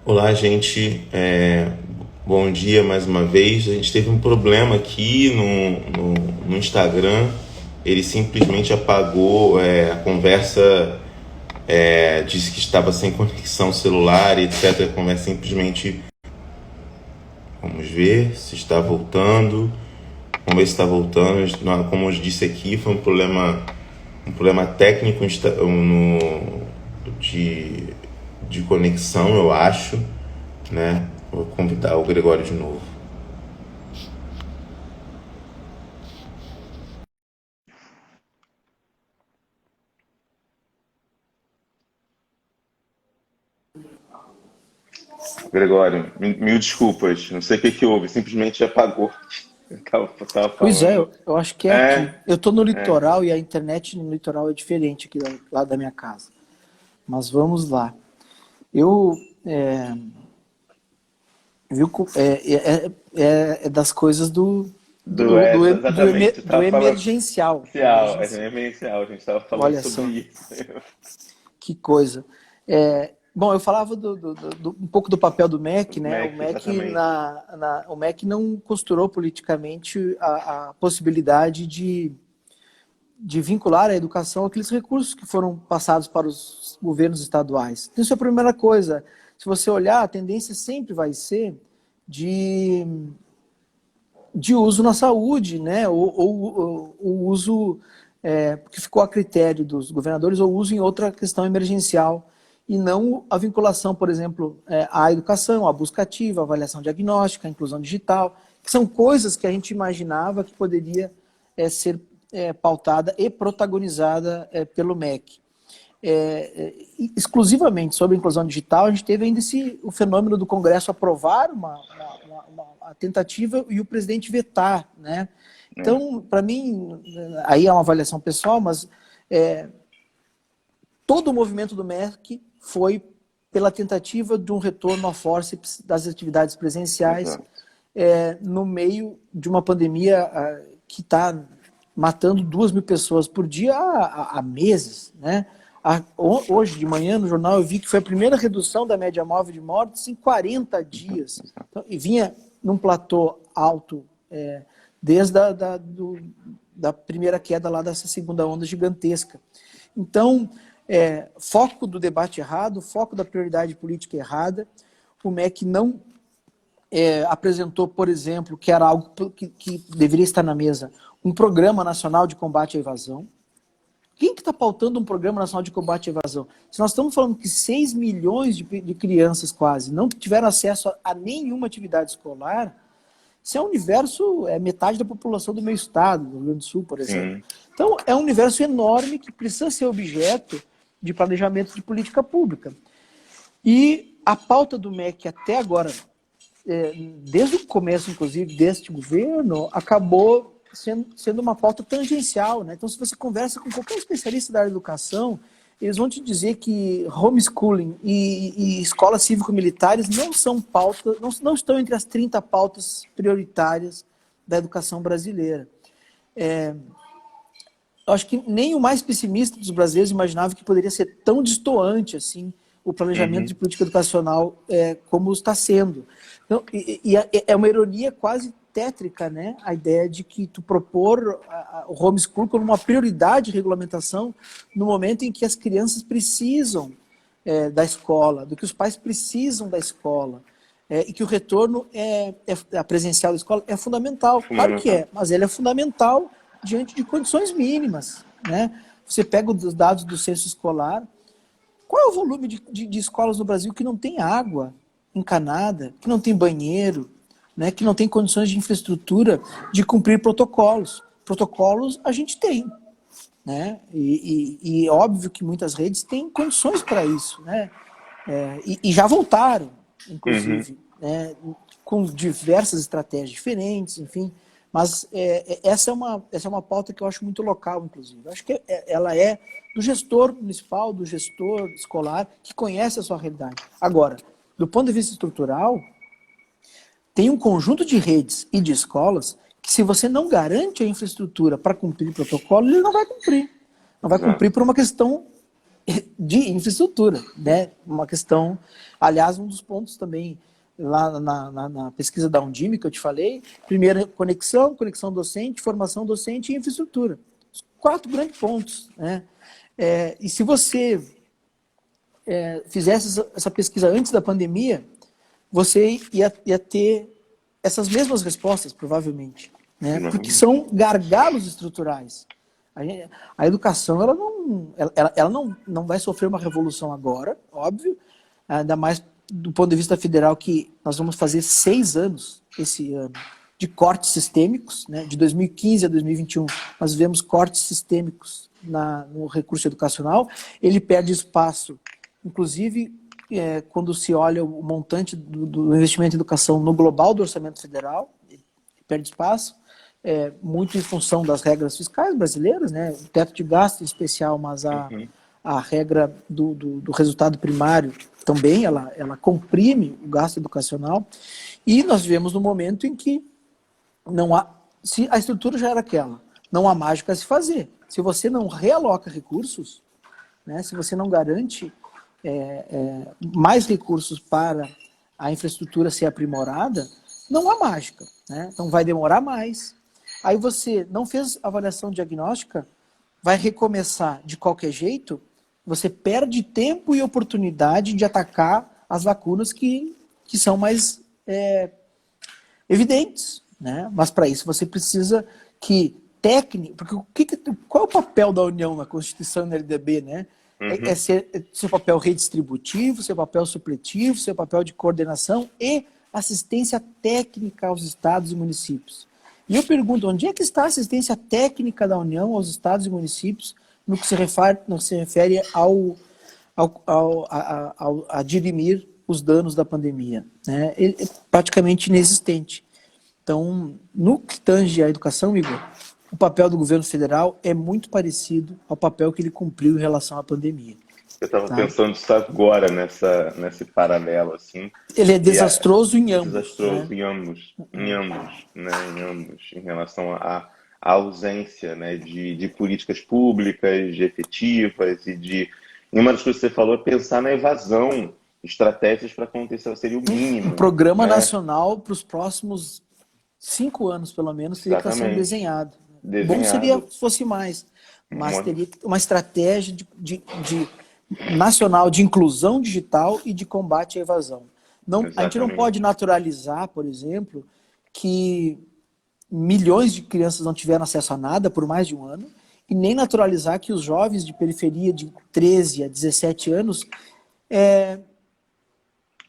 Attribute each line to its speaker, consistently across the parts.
Speaker 1: Olá, gente. Bom dia mais uma vez. A gente teve um problema aqui no Instagram. Ele simplesmente apagou a conversa, disse que estava sem conexão celular, e etc. A conversa simplesmente. Vamos ver se está voltando. Vamos ver se está voltando. Como eu disse aqui, foi um problema técnico de, de conexão, eu acho, né? Vou convidar o Gregório de novo. Gregório, mil desculpas, não sei o que houve, simplesmente apagou. Eu tava
Speaker 2: Pois é,
Speaker 1: falando.
Speaker 2: eu acho que é
Speaker 1: É,
Speaker 2: aqui. Eu estou no
Speaker 1: é.
Speaker 2: litoral e a internet no litoral é diferente aqui lá da minha casa. Mas vamos lá. Eu é, viu, é das coisas
Speaker 1: Exatamente, eu
Speaker 2: do
Speaker 1: tava falando.
Speaker 2: emergencial.
Speaker 1: É
Speaker 2: Emergencial.
Speaker 1: emergencial, a gente tava falando
Speaker 2: Olha
Speaker 1: sobre
Speaker 2: só,
Speaker 1: isso.
Speaker 2: que coisa. Bom, eu falava um pouco do papel do MEC, né? O
Speaker 1: Mac,
Speaker 2: MEC,
Speaker 1: exatamente.
Speaker 2: o MEC não costurou politicamente a possibilidade de vincular a educação àqueles recursos que foram passados para os governos estaduais. Então, isso é a primeira coisa. Se você olhar, a tendência sempre vai ser de, de uso na saúde, né? Ou o uso que ficou a critério dos governadores, ou uso em outra questão emergencial, e não a vinculação, por exemplo, à educação, à busca ativa, à avaliação diagnóstica, à inclusão digital, que são coisas que a gente imaginava que poderia ser pautada e protagonizada pelo MEC. Exclusivamente sobre a inclusão digital, a gente teve ainda o fenômeno do Congresso aprovar uma tentativa e o presidente vetar, né?
Speaker 1: É.
Speaker 2: Então, para mim, aí é uma avaliação pessoal, mas todo o movimento do MEC foi pela tentativa de um retorno ao forceps das atividades presenciais
Speaker 1: Exato.
Speaker 2: no meio de uma pandemia que está matando 2.000 pessoas por dia há meses, né? Hoje de manhã no jornal eu vi que foi a primeira redução da média móvel de mortes em 40 dias. Então, e vinha num platô alto desde da primeira queda lá dessa segunda onda gigantesca. Então, foco do debate errado, foco da prioridade política errada. O MEC não apresentou, por exemplo, que era algo que deveria estar na mesa, um programa nacional de combate à evasão. Quem que está pautando um programa nacional de combate à evasão? Se nós estamos falando que 6 milhões de crianças quase não tiveram acesso a nenhuma atividade escolar, isso é um universo, metade da população do meu estado, do Rio Grande do Sul, por exemplo.
Speaker 1: Sim.
Speaker 2: Então, é um universo enorme que precisa ser objeto de planejamento de política pública. E a pauta do MEC até agora, desde o começo, inclusive, deste governo, acabou sendo uma pauta tangencial, né? Então, se você conversa com qualquer especialista da área da educação, eles vão te dizer que homeschooling e escolas cívico-militares não são pautas, não estão entre as 30 pautas prioritárias da educação brasileira. Eu acho que nem o mais pessimista dos brasileiros imaginava que poderia ser tão destoante assim o planejamento de
Speaker 1: Uhum.
Speaker 2: política educacional como está sendo. Então, é uma ironia quase tétrica, né? A ideia de que tu propor o homeschool como uma prioridade de regulamentação no momento em que as crianças precisam da escola, do que os pais precisam da escola, e que o retorno a presencial da escola é fundamental. Claro que
Speaker 1: Fundamental.
Speaker 2: é, mas ele é fundamental diante de condições mínimas, né? Você pega os dados do censo escolar, qual é o volume de escolas no Brasil que não tem água encanada, que não tem banheiro, né, que não tem condições de infraestrutura de cumprir protocolos? Protocolos a gente tem, né? E óbvio que muitas redes têm condições para isso, né? E já voltaram,
Speaker 1: Uhum.
Speaker 2: inclusive, né, com diversas estratégias diferentes, enfim. Mas essa é uma pauta que eu acho muito local, inclusive. Eu acho que ela é do gestor municipal, do gestor escolar, que conhece a sua realidade. Agora, do ponto de vista estrutural, tem um conjunto de redes e de escolas que, se você não garante a infraestrutura para cumprir o protocolo, ele não vai cumprir. Não vai cumprir
Speaker 1: Exato.
Speaker 2: por uma questão de infraestrutura, né? Uma questão, aliás, um dos pontos também lá na pesquisa da Undime que eu te falei, primeiro conexão docente, formação docente e infraestrutura. Os 4 grandes pontos, né? E se você fizesse essa pesquisa antes da pandemia, você ia ter essas mesmas respostas, provavelmente, né? Porque são gargalos estruturais. A educação ela não vai sofrer uma revolução agora, óbvio, ainda mais do ponto de vista federal, que nós vamos fazer 6 anos esse ano de cortes sistêmicos, né? De 2015 a 2021, nós vemos cortes sistêmicos no recurso educacional. Ele perde espaço, inclusive, quando se olha o montante do investimento em educação no global do orçamento federal, ele perde espaço, muito em função das regras fiscais brasileiras, né? O teto de gasto em especial, mas a regra do resultado primário também, ela comprime o gasto educacional. E nós vivemos num momento em que não há, se a estrutura já era aquela, não há mágica a se fazer. Se você não realoca recursos, né? Se você não garante mais recursos para a infraestrutura ser aprimorada, não há mágica, né? Então vai demorar mais. Aí você não fez avaliação diagnóstica, vai recomeçar de qualquer jeito, você perde tempo e oportunidade de atacar as lacunas que são mais evidentes, né? Mas para isso você precisa que porque qual é o papel da União na Constituição e na LDB, né? Seu papel redistributivo, seu papel supletivo, seu papel de coordenação e assistência técnica aos estados e municípios. E eu pergunto, onde é que está a assistência técnica da União aos estados e municípios no que se refere a dirimir os danos da pandemia? Né? Ele é praticamente inexistente. Então, no que tange à educação, Igor, o papel do governo federal é muito parecido ao papel que ele cumpriu em relação à pandemia.
Speaker 1: Eu estava pensando isso agora, nesse paralelo, assim.
Speaker 2: Ele é desastroso em ambos.
Speaker 1: Desastroso,
Speaker 2: né?
Speaker 1: em ambos, né? Em relação à ausência, né? de políticas públicas, de efetivas e uma das coisas que você falou é pensar na evasão, estratégias para acontecer, seria o mínimo.
Speaker 2: Um programa
Speaker 1: né?
Speaker 2: nacional para os próximos 5 anos, pelo menos, teria que estar sendo desenhado. Bom seria fosse mais, mas teria uma estratégia nacional de inclusão digital e de combate à evasão. A gente não pode naturalizar, por exemplo, que milhões de crianças não tiveram acesso a nada por mais de um ano, e nem naturalizar que os jovens de periferia de 13 a 17 anos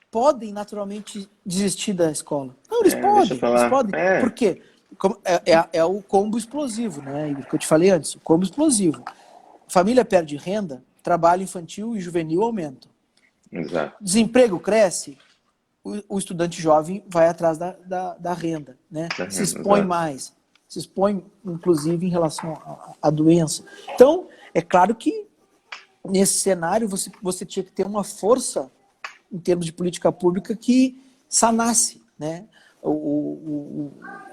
Speaker 2: podem naturalmente desistir da escola. Não, eles podem. Por quê? É o combo explosivo, né? Que eu te falei antes, o combo explosivo. Família perde renda, trabalho infantil e juvenil aumentam.
Speaker 1: Exato.
Speaker 2: Desemprego cresce, o estudante jovem vai atrás da renda, né? Se expõe mais, se expõe inclusive em relação à doença. Então, é claro que nesse cenário você tinha que ter uma força em termos de política pública que sanasse, né,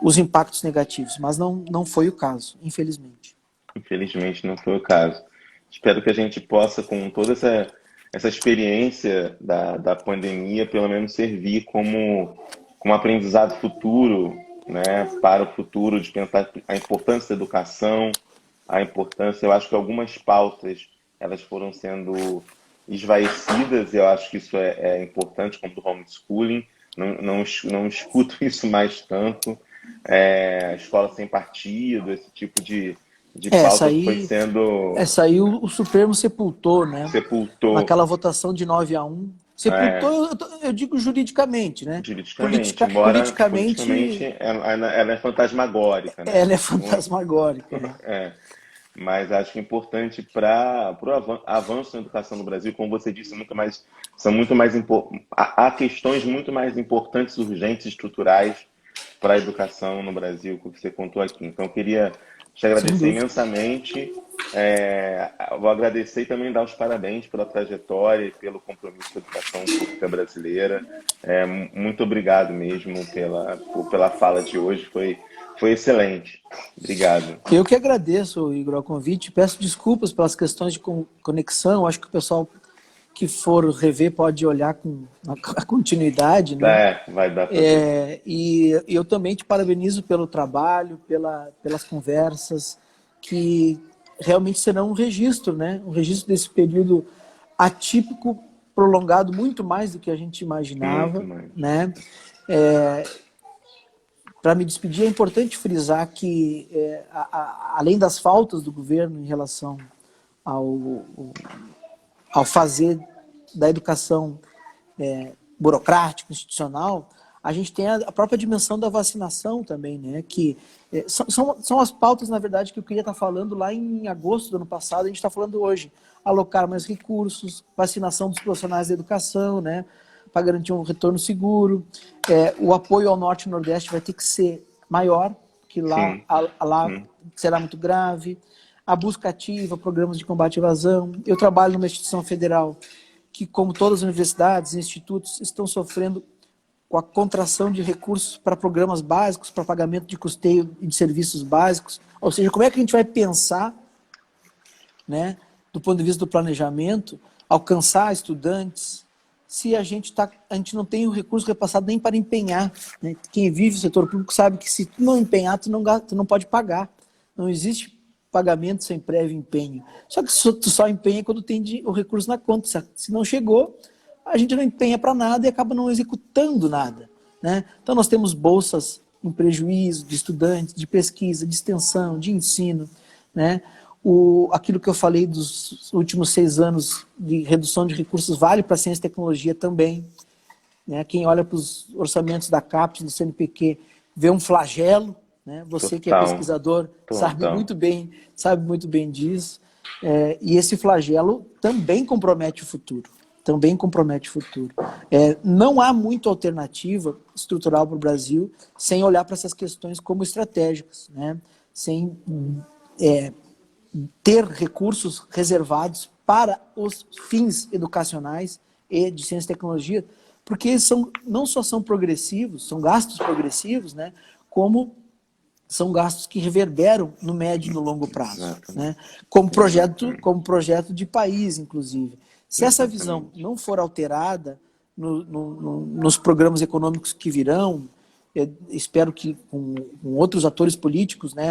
Speaker 2: os impactos negativos, mas não foi o caso, infelizmente.
Speaker 1: Infelizmente não foi o caso. Espero que a gente possa, com toda essa experiência da pandemia, pelo menos servir como aprendizado futuro, né, para o futuro, de pensar a importância da educação, a importância, eu acho que algumas pautas elas foram sendo esvaecidas, e eu acho que isso é importante, como do homeschooling, não escuto isso mais tanto, a escola sem partido, esse tipo de pauta que foi sendo...
Speaker 2: Essa aí o Supremo sepultou, né?
Speaker 1: Sepultou.
Speaker 2: Naquela votação de 9-1. Sepultou, eu digo juridicamente, né?
Speaker 1: Politicamente ela é fantasmagórica, né?
Speaker 2: Ela é fantasmagórica.
Speaker 1: Né? Mas acho que é importante para o avanço na educação no Brasil, como você disse, há questões muito mais importantes, urgentes, estruturais para a educação no Brasil, que você contou aqui. Então, eu queria te agradecer imensamente. Vou agradecer e também dar os parabéns pela trajetória e pelo compromisso com a educação pública brasileira. Muito obrigado mesmo pela fala de hoje. Foi Foi excelente. Obrigado.
Speaker 2: Eu que agradeço, Igor, o convite. Peço desculpas pelas questões de conexão. Acho que o pessoal que for rever pode olhar com a continuidade, né?
Speaker 1: Vai dar para ver.
Speaker 2: E eu também te parabenizo pelo trabalho, pelas conversas, que realmente serão um registro, né? Um registro desse período atípico, prolongado muito mais do que a gente imaginava,
Speaker 1: Muito mais.
Speaker 2: né? Para me despedir, é importante frisar que, além das faltas do governo em relação ao fazer da educação burocrática, institucional, a gente tem a própria dimensão da vacinação também, né? Que são as pautas, na verdade, que eu queria estar falando lá em agosto do ano passado, a gente está falando hoje. Alocar mais recursos, vacinação dos profissionais da educação, né? Para garantir um retorno seguro. O apoio ao Norte e Nordeste vai ter que ser maior, que lá será muito grave. A busca ativa, programas de combate à evasão. Eu trabalho numa instituição federal que, como todas as universidades e institutos, estão sofrendo com a contração de recursos para programas básicos, para pagamento de custeio e de serviços básicos. Ou seja, como é que a gente vai pensar, né, do ponto de vista do planejamento, alcançar estudantes, se a gente não tem o recurso repassado nem para empenhar, né? Quem vive o setor público sabe que se tu não empenhar, tu não pode pagar. Não existe pagamento sem prévio empenho. Só que tu só empenha quando tem o recurso na conta. Se não chegou, a gente não empenha para nada e acaba não executando nada, né? Então nós temos bolsas em prejuízo de estudantes, de pesquisa, de extensão, de ensino, né? Aquilo que eu falei dos últimos 6 anos de redução de recursos vale para ciência e tecnologia também, né? Quem olha para os orçamentos da CAPES, do CNPq, vê um flagelo, né? Você que é pesquisador sabe muito bem disso, e esse flagelo também compromete o futuro. Não há muita alternativa estrutural para o Brasil sem olhar para essas questões como estratégicas, né? Sem ter recursos reservados para os fins educacionais e de ciência e tecnologia, porque não só são progressivos, são gastos progressivos, né, como são gastos que reverberam no médio e no longo prazo, né, como projeto de país, inclusive. Se essa visão não for alterada nos programas econômicos que virão, eu espero que com outros atores políticos, né,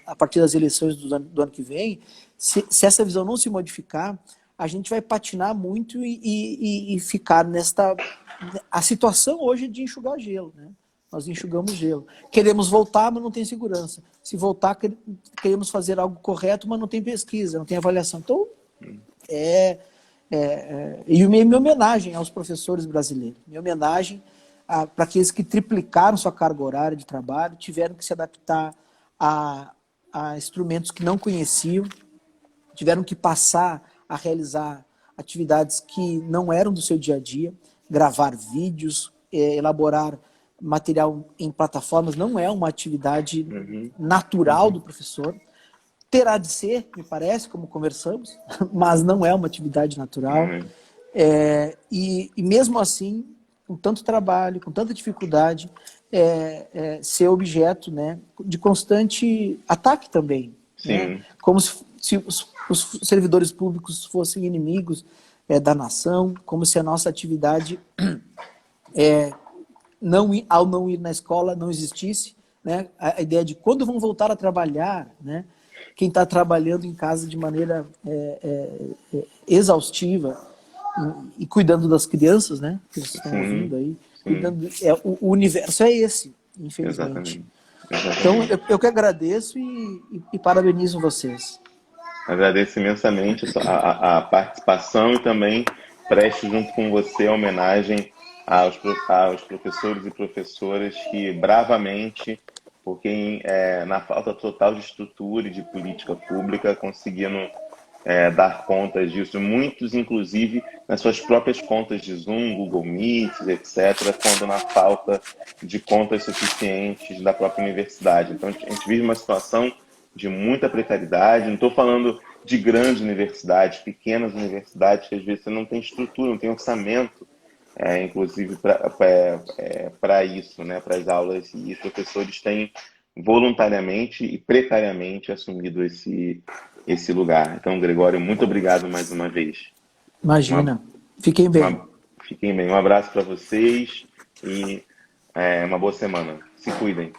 Speaker 2: a partir das eleições do ano que vem, se essa visão não se modificar, a gente vai patinar muito e ficar a situação hoje de enxugar gelo, né? Nós enxugamos gelo. Queremos voltar, mas não tem segurança. Se voltar, queremos fazer algo correto, mas não tem pesquisa, não tem avaliação. Então, e minha homenagem aos professores brasileiros, minha homenagem para aqueles que triplicaram sua carga horária de trabalho, tiveram que se adaptar a instrumentos que não conheciam, tiveram que passar a realizar atividades que não eram do seu dia a dia, gravar vídeos, elaborar material em plataformas, não é uma atividade natural do professor. Terá de ser, me parece, como conversamos, mas não é uma atividade natural. E mesmo assim, com tanto trabalho, com tanta dificuldade, ser objeto, né, de constante ataque também. Né? Como se os servidores públicos fossem inimigos da nação, como se a nossa atividade, ao não ir na escola, não existisse. Né? A ideia de quando vão voltar a trabalhar, né? Quem está trabalhando em casa de maneira exaustiva e cuidando das crianças, né, que vocês estão ouvindo aí, o universo é esse, infelizmente. Exatamente. Então, eu que agradeço e parabenizo vocês.
Speaker 1: Agradeço imensamente a participação e também presto junto com você a homenagem aos professores e professoras que bravamente, porque na falta total de estrutura e de política pública, conseguiram dar conta disso. Muitos, inclusive, nas suas próprias contas de Zoom, Google Meet, etc., quando na falta de contas suficientes da própria universidade. Então, a gente vive uma situação de muita precariedade. Não estou falando de grandes universidades, pequenas universidades, que às vezes você não tem estrutura, não tem orçamento, inclusive para isso, né, para as aulas, e os professores têm voluntariamente e precariamente assumido esse lugar. Então, Gregório, muito obrigado mais uma vez. Uma,
Speaker 2: Imagina. Fiquem bem.
Speaker 1: Fiquem bem. Um abraço para vocês e uma boa semana. Se cuidem.